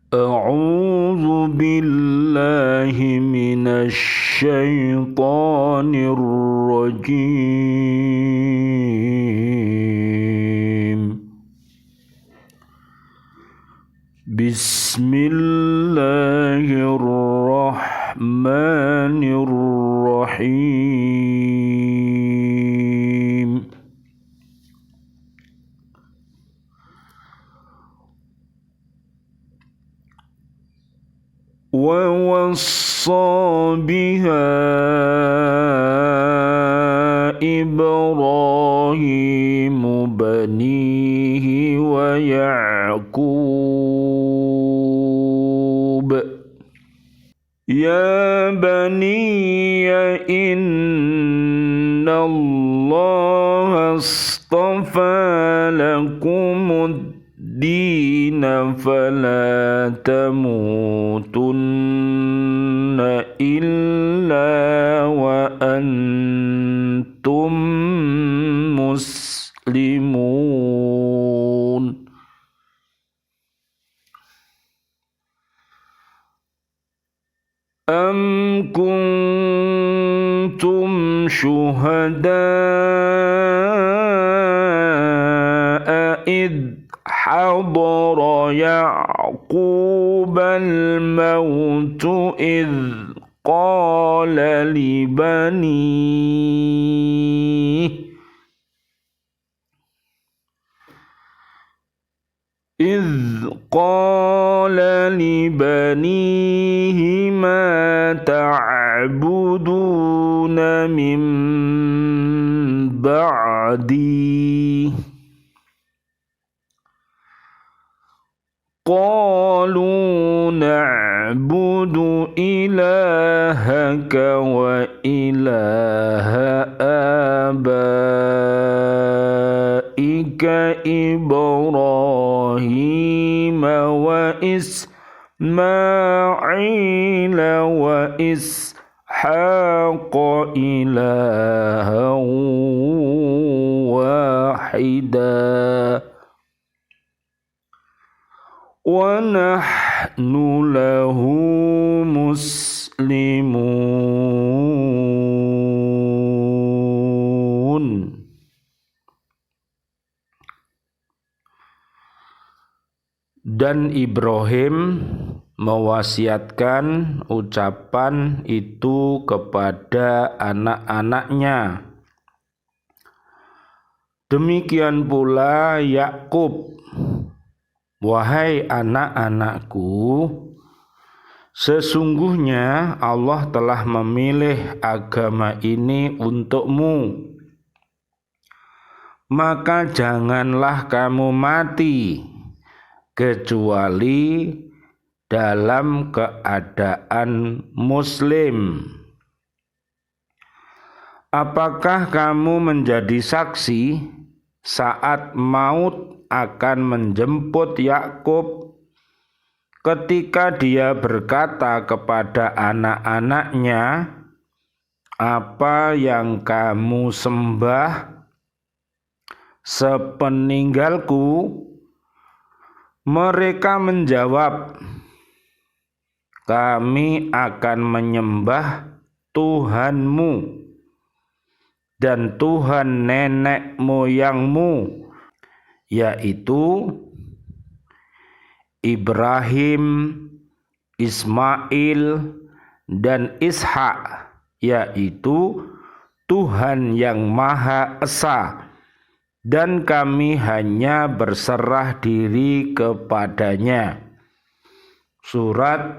أعوذ بالله من الشيطان الرجيم. بسم الله الرحمن الرحيم. ووصى بها إبراهيم بنيه ويعقوب يا بني إن الله اصطفى لكم الدين فلا تموتن إلا وأنتم مسلمون. أم كنتم شهداء إذ حضر يعقوب الموت إذ قال لبنيه ما تعبدون من بعدي قالوا نعبد إلهك وإله آبائك إبراهيم وإسماعيل وإسحاق إلها واحدا ونحن له مسلمون. Dan Ibrahim mewasiatkan ucapan itu kepada anak-anaknya. Demikian pula Yakub, wahai anak-anakku, sesungguhnya Allah telah memilih agama ini untukmu, maka janganlah kamu mati kecuali dalam keadaan muslim. Apakah kamu menjadi saksi saat maut akan menjemput Yakub ketika dia berkata kepada anak-anaknya, apa yang kamu sembah sepeninggalku? Mereka menjawab, kami akan menyembah Tuhanmu dan Tuhan nenek moyangmu, yaitu Ibrahim, Ismail, dan Ishak, yaitu Tuhan yang Maha Esa, dan kami hanya berserah diri kepadanya. Surat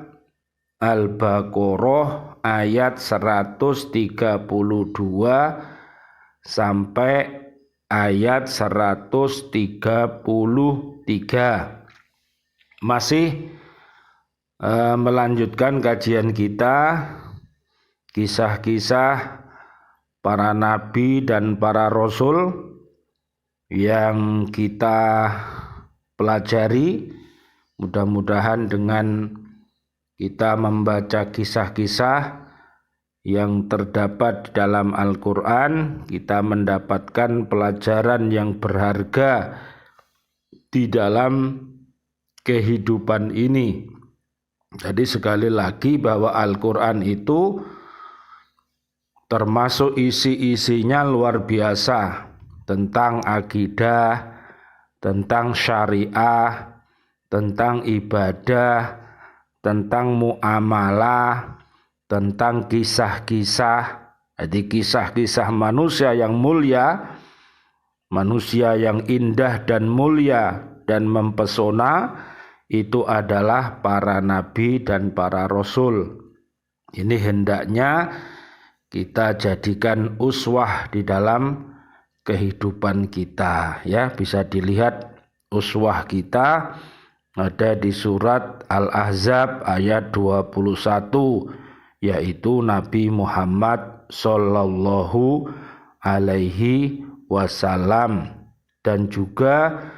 Al-Baqarah ayat 132 sampai ayat 133. Masih melanjutkan kajian kita, kisah-kisah para nabi dan para rasul yang kita pelajari. Mudah-mudahan dengan kita membaca kisah-kisah yang terdapat dalam Al-Quran, kita mendapatkan pelajaran yang berharga di dalam kehidupan ini. Jadi sekali lagi bahwa Al-Quran itu termasuk isi-isinya luar biasa tentang akidah, tentang syariah, tentang ibadah, tentang muamalah, tentang kisah-kisah. Jadi kisah-kisah manusia yang mulia, manusia yang indah dan mulia dan mempesona, itu adalah para nabi dan para rasul. Ini hendaknya kita jadikan uswah di dalam kehidupan kita, ya. Bisa dilihat uswah kita ada di surat Al-Ahzab ayat 21, yaitu Nabi Muhammad sallallahu alaihi wasallam, dan juga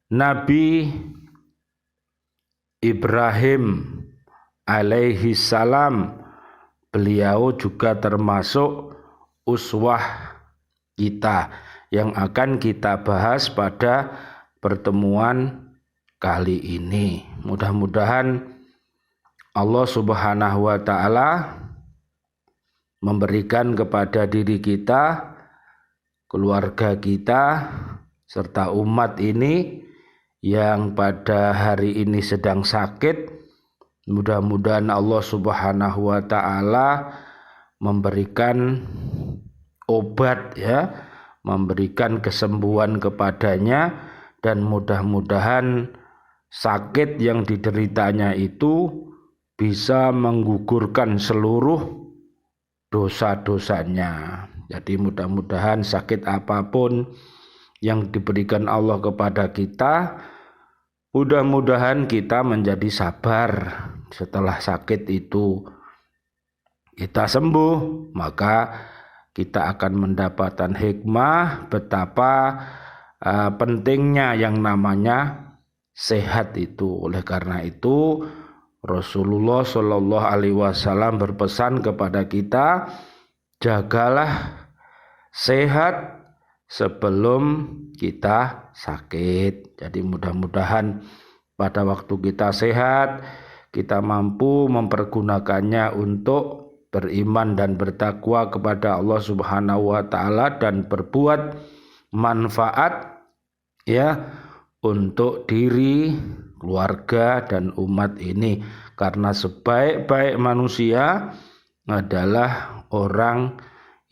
Nabi Ibrahim alaihi salam. Beliau juga termasuk uswah kita yang akan kita bahas pada pertemuan kali ini. Mudah-mudahan Allah Subhanahu wa ta'ala memberikan kepada diri kita, keluarga kita, serta umat ini yang pada hari ini sedang sakit, mudah-mudahan Allah Subhanahu wa ta'ala memberikan obat, ya, memberikan kesembuhan kepadanya, dan mudah-mudahan sakit yang dideritanya itu bisa menggugurkan seluruh dosa-dosanya. Jadi mudah-mudahan sakit apapun yang diberikan Allah kepada kita, mudah-mudahan kita menjadi sabar. Setelah sakit itu kita sembuh, maka kita akan mendapatkan hikmah betapa pentingnya yang namanya sehat itu. Oleh karena itu Rasulullah Shallallahu Alaihi Wasallam berpesan kepada kita, jagalah sehat sebelum kita sakit. Jadi mudah-mudahan pada waktu kita sehat, kita mampu mempergunakannya untuk beriman dan bertakwa kepada Allah Subhanahu wa ta'ala dan berbuat manfaat, ya, untuk diri, keluarga, dan umat ini. Karena sebaik-baik manusia adalah orang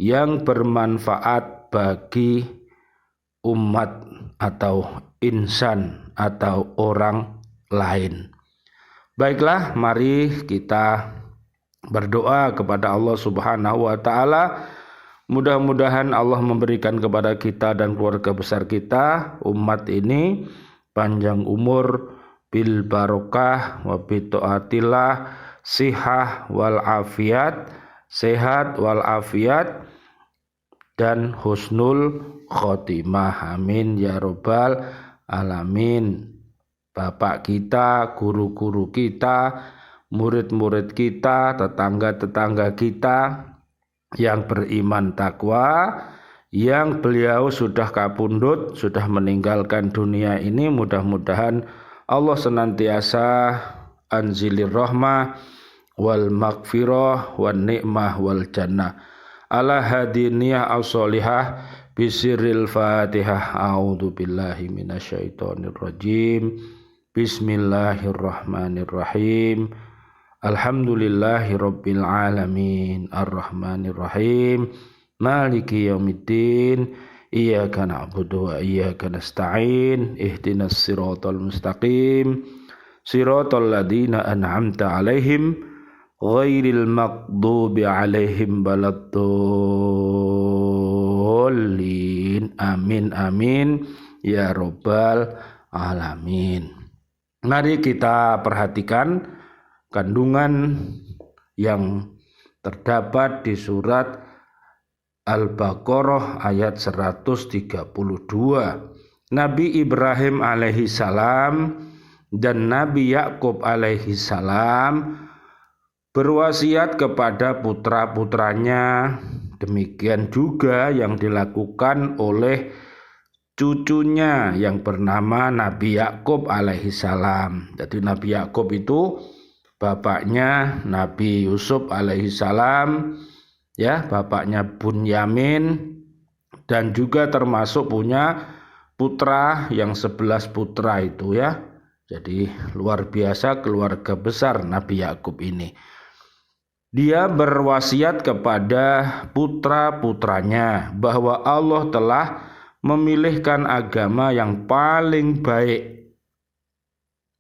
yang bermanfaat bagi umat atau insan atau orang lain. Baiklah, mari kita berdoa kepada Allah Subhanahu wa ta'ala. Mudah-mudahan Allah memberikan kepada kita dan keluarga besar kita, umat ini, panjang umur, bil barokah, wa bitaatillah, sihah wal afiat, sehat wal afiat, dan husnul khotimah. Amin ya robbal alamin. Bapak kita, guru-guru kita, murid-murid kita, tetangga-tetangga kita yang beriman takwa, yang beliau sudah kapundhut, sudah meninggalkan dunia ini, mudah-mudahan Allah senantiasa anzilir rahmah wal maghfirah wan ni'mah wal jannah ala hadiniyah as-solihah bisirril fatihah. A'udzu billahi minasyaitonir rajim. Bismillahirrahmanirrahim. Alhamdulillahi rabbil alamin, arrahmanir rahim, maliki yaumiddin, iyyaka na'budu wa iyyaka nasta'in, ihdinas siratal mustaqim, siratal ladzina an'amta 'alaihim ghairil maghdubi 'alaihim waladdallin. Amin amin ya rabbal alamin. Mari kita perhatikan kandungan yang terdapat di surat Al-Baqarah ayat 132. Nabi Ibrahim alaihi salam dan Nabi Yakub alaihi salam berwasiat kepada putra-putranya. Demikian juga yang dilakukan oleh cucunya yang bernama Nabi Yakub alaihi salam. Jadi Nabi Yakub itu bapaknya Nabi Yusuf alaihissalam, ya, bapaknya Bunyamin, dan juga termasuk punya putra yang 11 putra itu, ya. Jadi luar biasa keluarga besar Nabi Yakub ini. Dia berwasiat kepada putra-putranya bahwa Allah telah memilihkan agama yang paling baik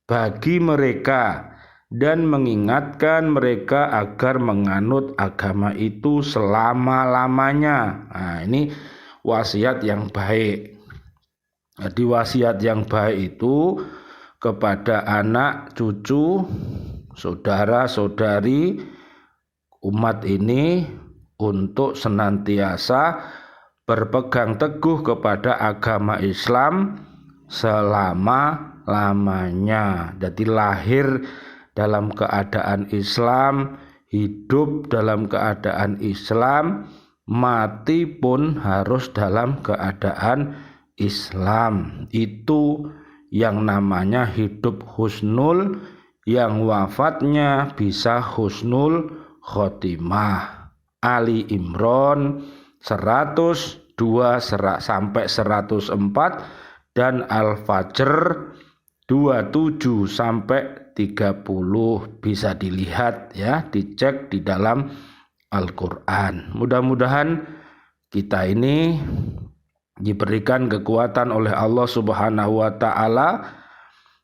bagi mereka dan mengingatkan mereka agar menganut agama itu selama-lamanya. Nah, ini wasiat yang baik. Jadi wasiat yang baik itu kepada anak, cucu, saudara-saudari umat ini untuk senantiasa berpegang teguh kepada agama Islam selama-lamanya. Jadi lahir dalam keadaan Islam, hidup dalam keadaan Islam, mati pun harus dalam keadaan Islam. Itu yang namanya hidup husnul, yang wafatnya bisa husnul khotimah. Ali Imran 102 sampai 104 dan Al-Fajr 27 sampai 30, bisa dilihat, ya, dicek di dalam Al-Qur'an. Mudah-mudahan kita ini diberikan kekuatan oleh Allah Subhanahu wa taala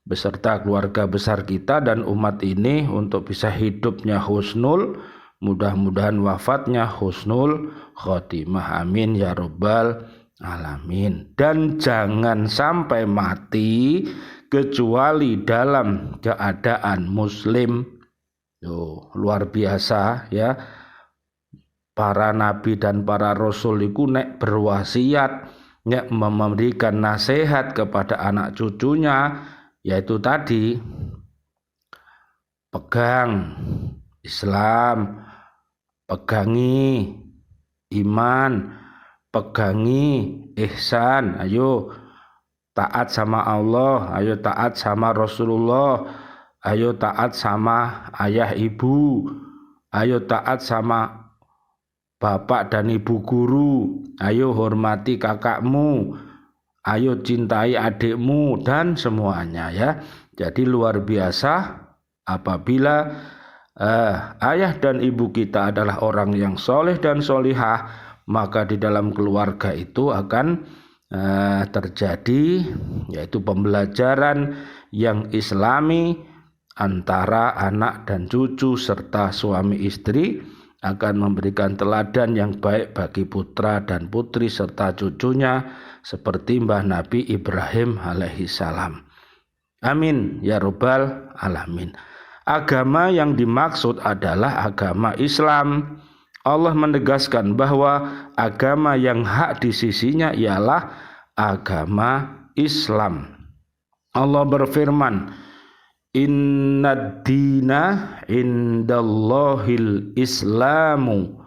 beserta keluarga besar kita dan umat ini untuk bisa hidupnya husnul, mudah-mudahan wafatnya husnul khotimah. Amin ya rabbal alamin. Dan jangan sampai mati kecuali dalam keadaan muslim. Luar biasa, ya. Para nabi dan para rasul itu nek berwasiat, nek memberikan nasihat kepada anak cucunya, yaitu tadi pegang Islam, pegangi iman, pegangi ihsan, ayo taat sama Allah, ayo taat sama Rasulullah, ayo taat sama ayah ibu, ayo taat sama bapak dan ibu guru, ayo hormati kakakmu, ayo cintai adikmu, dan semuanya, ya. Jadi luar biasa apabila ayah dan ibu kita adalah orang yang soleh dan solihah, maka di dalam keluarga itu akan terjadi yaitu pembelajaran yang islami antara anak dan cucu serta suami istri, akan memberikan teladan yang baik bagi putra dan putri serta cucunya seperti Mbah Nabi Ibrahim alaihissalam. Amin ya rabbal alamin. Agama yang dimaksud adalah agama Islam. Allah menegaskan bahwa agama yang hak di sisinya ialah agama Islam. Allah berfirman, Innad dina indallahil islamu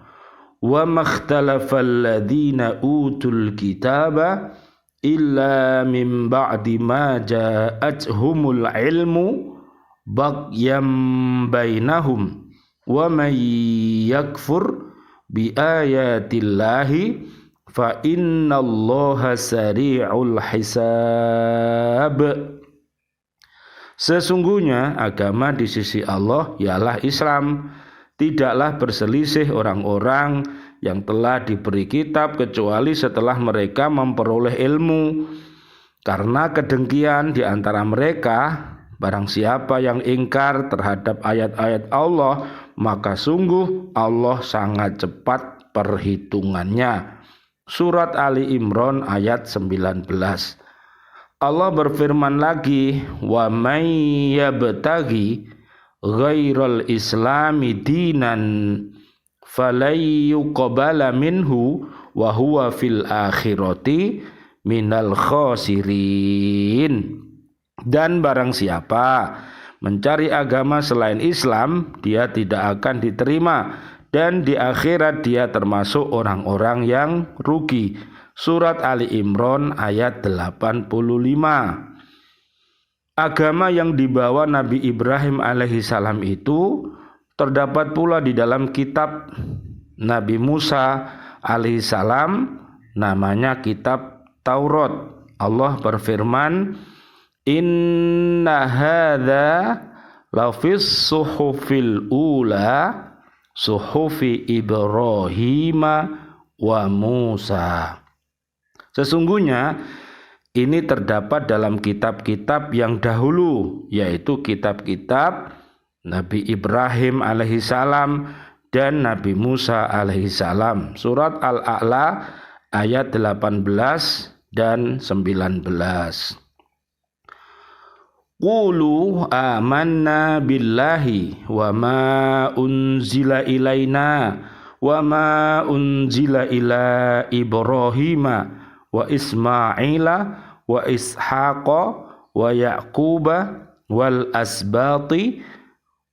wa makhtalafal ladina utul kitaba illa min ba'di ma ja'athumul ilmu bagyam bainahum wa may yakfur bi ayatillahi fa innallaha sari'ul hisab. Sesungguhnya agama di sisi Allah ialah Islam. Tidaklah berselisih orang-orang yang telah diberi kitab kecuali setelah mereka memperoleh ilmu. Karena kedengkian di antara mereka, barang siapa yang ingkar terhadap ayat-ayat Allah, maka sungguh Allah sangat cepat perhitungannya. Surat Ali Imran ayat 19. Allah berfirman lagi, wa may yabtaghi ghairal islami dinan falay yuqbala minhu wa huwa fil akhirati minal khasirin. Dan barang siapa mencari agama selain Islam, dia tidak akan diterima, dan di akhirat dia termasuk orang-orang yang rugi. Surat Ali Imran ayat 85. agama yang dibawa Nabi Ibrahim alaihissalam itu terdapat pula di dalam kitab Nabi Musa alaihissalam, namanya kitab Taurat. Allah berfirman, inna hadza lafis suhufil ula suhufi Ibrahim wa Musa. Sesungguhnya ini terdapat dalam kitab-kitab yang dahulu, yaitu kitab-kitab Nabi Ibrahim alaihissalam dan Nabi Musa alaihissalam. Surat Al-A'la ayat 18 dan 19. Qulu amanna billahi wa ma unzila ilaina wa ma unzila ila Ibrahima wa Ismaila wa Ishaqa wa Yaquba wal asbati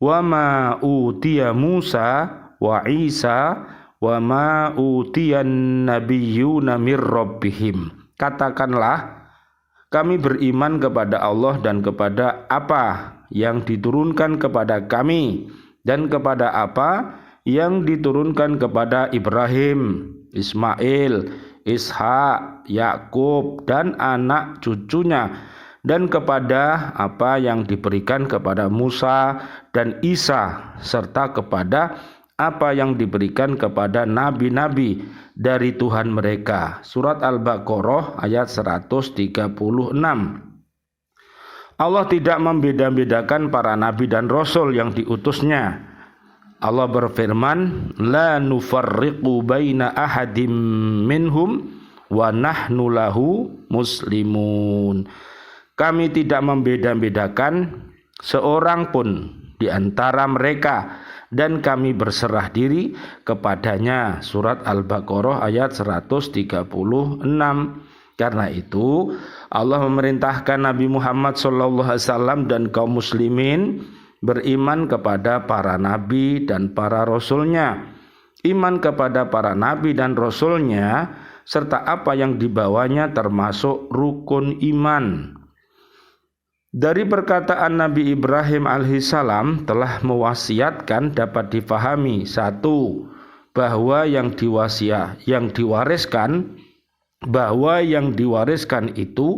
wa ma utiya Musa wa Isa wa ma utiyan nabiyyuna mir rabbihim. Katakanlah, kami beriman kepada Allah dan kepada apa yang diturunkan kepada kami dan kepada apa yang diturunkan kepada Ibrahim, Ismail, Ishak, Yakub dan anak cucunya, dan kepada apa yang diberikan kepada Musa dan Isa, serta kepada apa yang diberikan kepada nabi-nabi dari Tuhan mereka. Surat Al-Baqarah ayat 136. Allah tidak membeda-bedakan para nabi dan rasul yang diutusnya. Allah berfirman, la nufarriqu baina ahadim minhum wa nahnu lahu muslimun. Kami tidak membeda-bedakan seorang pun di antara mereka dan kami berserah diri kepadanya. Surat Al-Baqarah ayat 136. Karena itu Allah memerintahkan Nabi Muhammad SAW dan kaum muslimin beriman kepada para nabi dan para rasulnya. Iman kepada para nabi dan rasulnya serta apa yang dibawanya termasuk rukun iman. Dari perkataan Nabi Ibrahim alaihissalam telah mewasiatkan dapat difahami, satu, bahwa yang diwariskan itu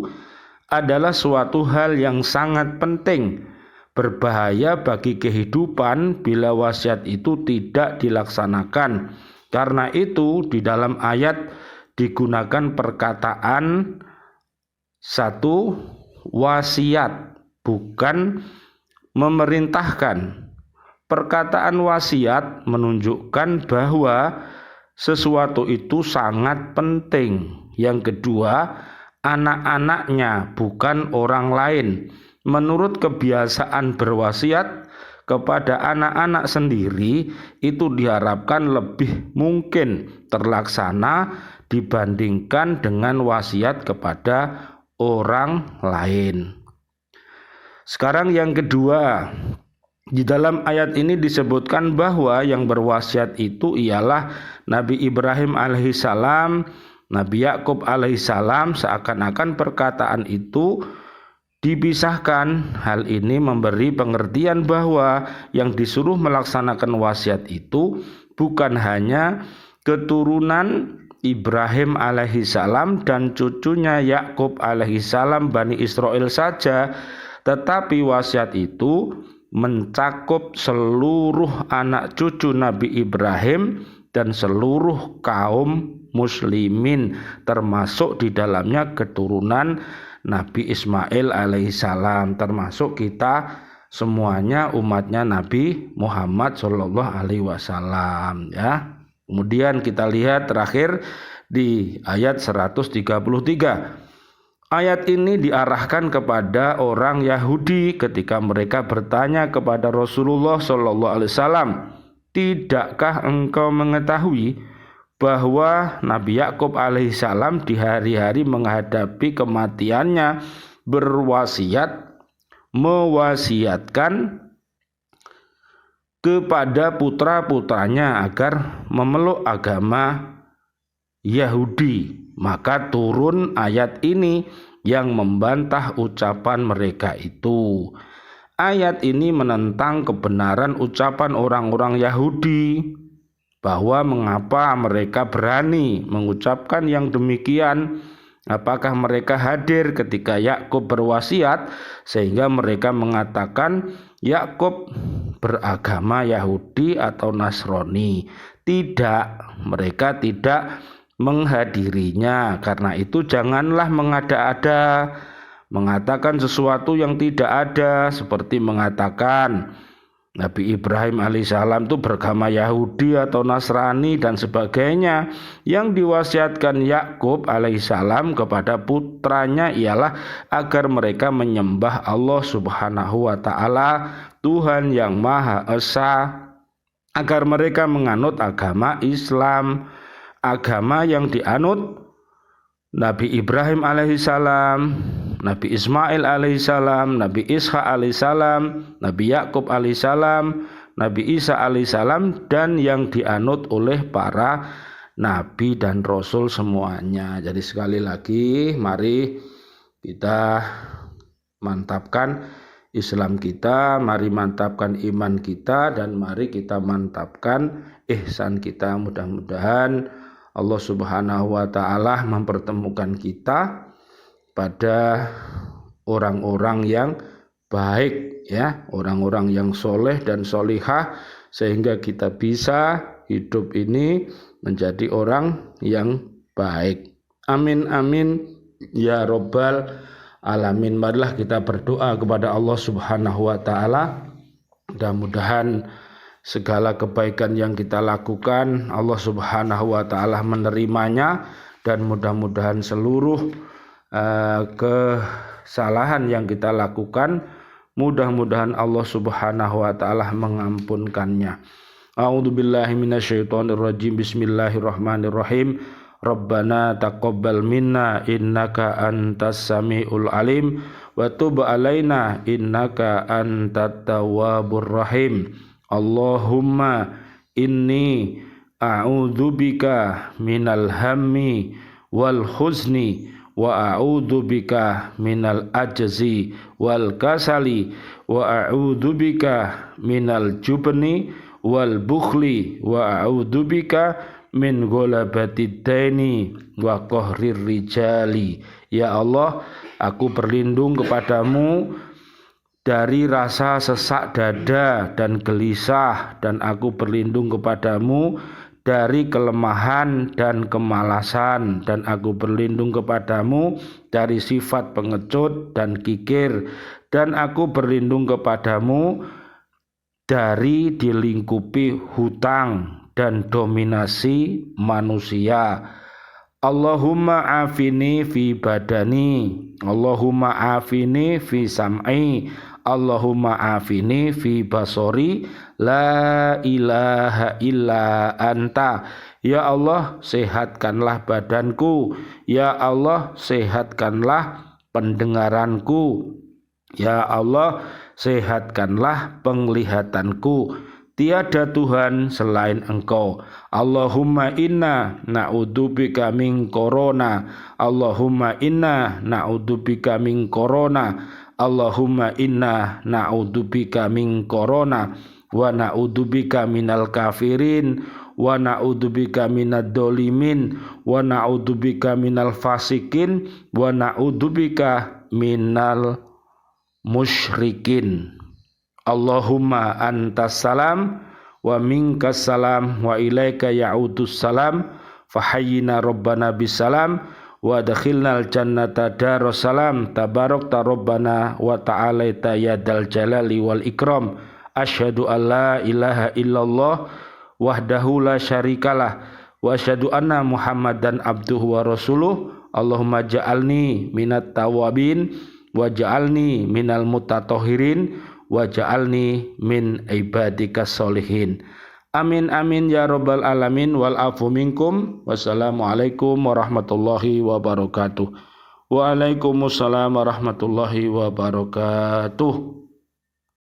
adalah suatu hal yang sangat penting, berbahaya bagi kehidupan bila wasiat itu tidak dilaksanakan. Karena itu di dalam ayat digunakan perkataan satu, wasiat, bukan memerintahkan. Perkataan wasiat menunjukkan bahwa sesuatu itu sangat penting. Yang kedua, anak-anaknya bukan orang lain. Menurut kebiasaan berwasiat kepada anak-anak sendiri itu diharapkan lebih mungkin terlaksana dibandingkan dengan wasiat kepada orang lain. Sekarang yang kedua, di dalam ayat ini disebutkan bahwa yang berwasiat itu ialah Nabi Ibrahim alaihissalam, Nabi Yakub alaihissalam, seakan-akan perkataan itu dipisahkan. Hal ini memberi pengertian bahwa yang disuruh melaksanakan wasiat itu bukan hanya keturunan Ibrahim alaihissalam dan cucunya Yakub alaihissalam Bani Israel saja, tetapi wasiat itu mencakup seluruh anak cucu Nabi Ibrahim dan seluruh kaum muslimin, termasuk di dalamnya keturunan Nabi Ismail alaihissalam, termasuk kita semuanya umatnya Nabi Muhammad sallallahu alaihi wasallam, ya. Kemudian kita lihat terakhir di ayat 133. Ayat ini diarahkan kepada orang Yahudi ketika mereka bertanya kepada Rasulullah sallallahu alaihi wasallam, "Tidakkah engkau mengetahui bahwa Nabi Yakub alaihissalam di hari-hari menghadapi kematiannya mewasiatkan kepada putra-putranya agar memeluk agama Yahudi?" Maka turun ayat ini yang membantah ucapan mereka itu. Ayat ini menentang kebenaran ucapan orang-orang Yahudi bahwa mengapa mereka berani mengucapkan yang demikian. Apakah mereka hadir ketika Yakub berwasiat sehingga mereka mengatakan Yakub beragama Yahudi atau Nasrani? Tidak, mereka tidak menghadirinya. Karena itu janganlah mengada-ada, mengatakan sesuatu yang tidak ada, seperti mengatakan Nabi Ibrahim alaihissalam itu beragama Yahudi atau Nasrani dan sebagainya. Yang diwasiatkan Yakub alaihissalam kepada putranya ialah agar mereka menyembah Allah subhanahu wa ta'ala, Tuhan yang Maha Esa, agar mereka menganut agama Islam, agama yang dianut Nabi Ibrahim alaihissalam, Nabi Ismail alaihissalam, Nabi Ishak alaihissalam, Nabi Yakub alaihissalam, Nabi Isa alaihissalam, dan yang dianut oleh para nabi dan rasul semuanya. Jadi sekali lagi mari kita mantapkan Islam kita, mari mantapkan iman kita, dan mari kita mantapkan ihsan kita. Mudah-mudahan Allah subhanahu wa ta'ala mempertemukan kita pada orang-orang yang baik, ya, orang-orang yang soleh dan solihah, sehingga kita bisa hidup ini menjadi orang yang baik. Amin amin ya robbal alamin. Marilah kita berdoa kepada Allah subhanahu wa ta'ala. Mudah-mudahan segala kebaikan yang kita lakukan Allah subhanahu wa ta'ala menerimanya, dan mudah-mudahan seluruh kesalahan yang kita lakukan mudah-mudahan Allah subhanahu wa ta'ala mengampunkannya. A'udzubillahi minasyaitonirrajim. Bismillahirrahmanirrahim. Rabbana taqabbal minna innaka antas samiul alim wa tub alaina innaka antat tawwabur rahim. Allahumma inni a'udzubika minal hammi wal huzni wa a'udzubika minal ajzi wal kasali wa a'udzubika minal jubni wal bukhli wa a'udzubika min ghalabatid daini wa qahrir rijali. Ya Allah, aku berlindung kepadamu dari rasa sesak dada dan gelisah, dan aku berlindung kepadamu dari kelemahan dan kemalasan, dan aku berlindung kepadamu dari sifat pengecut dan kikir, dan aku berlindung kepadamu dari dilingkupi hutang dan dominasi manusia. Allahumma afini fi badani, Allahumma afini fi sam'i, Allahumma afini fi basori, la ilaha illa anta. Ya Allah, sehatkanlah badanku. Ya Allah, sehatkanlah pendengaranku. Ya Allah, sehatkanlah penglihatanku. Tiada Tuhan selain Engkau. Allahumma inna na'udzubika min corona. Allahumma inna na'udzubika min corona. Allahumma inna na'udzubika min corona wa na'udzubika minal kafirin wa na'udzubika minad dolimin wa na'udzubika minal fasikin wa na'udzubika minal musyrikin. Allahumma antas salam wa minkas salam wa ilaika ya'udus salam fahayyina rabbana bisalam wa adkhilnal jannata darussalam tabarakta rabbana wa ta'alaita yadal jalali wal ikram. Asyhadu an la ilaha illallah wahdahu la syarikalah wa asyhadu anna muhammadan abduhu wa rasuluh. Allahumma ja'alni minat tawabin wa ja'alni minal mutatahhirin wa ja'alni min ibadikas solihin. Amin amin ya rabbal alamin. Wal afu minkum. Wassalamualaikum warahmatullahi wabarakatuh. Waalaikumsalam warahmatullahi wabarakatuh.